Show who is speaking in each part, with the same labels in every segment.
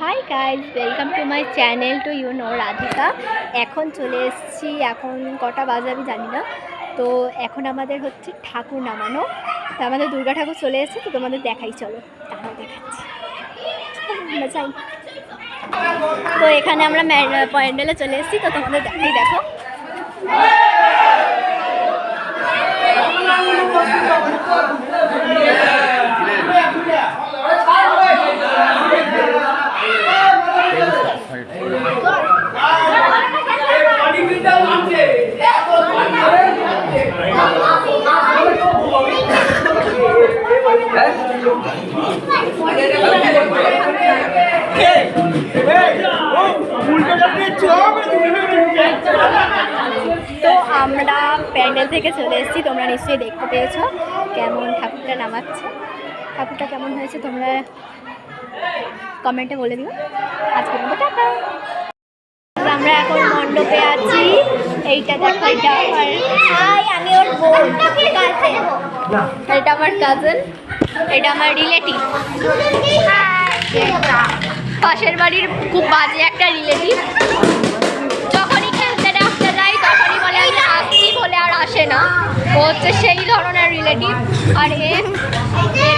Speaker 1: High guys, welcome to my channel to you know Radhika. এখন চলে এসেছি, এখন কটা বাজে আমি জানি না। তো এখন আমাদের হচ্ছে ঠাকুর নামানো। তো আমাদের দুর্গা ঠাকুর চলে এসেছে, তো তোমাদের দেখাই, চলো তাহলে দেখাচ্ছি। যাই। তো এখানে আমরা প্যান্ডেলে চলে এসেছি, তো তোমাদের দেখাই, দেখো। তো আমরা প্যান্ডেল থেকে চলে এসেছি, তোমরা নিশ্চয়ই দেখতে পেয়েছো কেমন ঠাকুরটা নামাচ্ছে। ঠাকুরটা কেমন হয়েছে তোমরা কমেন্টে বলে দিও। আজকের মতো টাটা। আমরা এখন মণ্ডপে আছি। এইটা দেখো, এটা আমার, আমি ওর বোন, এটা আমার কাজিন, এটা আমার রিলেটিভ, পাশের বাড়ির খুব বাজে একটা রিলেটিভ। যখনই খেলতে ডাকতে যাই তখনই বলে আমি আসছি বলে আর আসে না। ও হচ্ছে সেই ধরনের রিলেটিভ। আর এর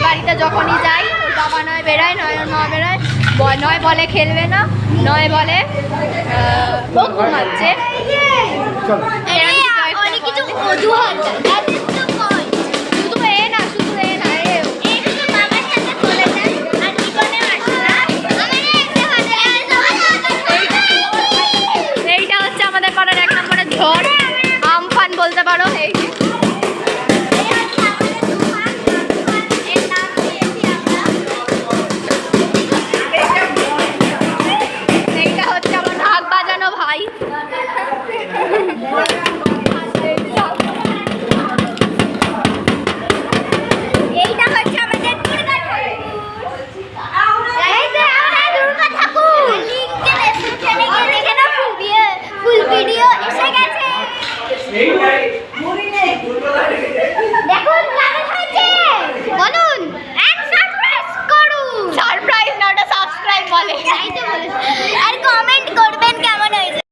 Speaker 1: বাড়িতে যখনই যাই ওর বাবা নয় বেড়ায়, নয় বেড়ায়, নয় বলে খেলবে না, নয় বলে ও ঘুমাচ্ছে। অনেক কিছু অজুহাত।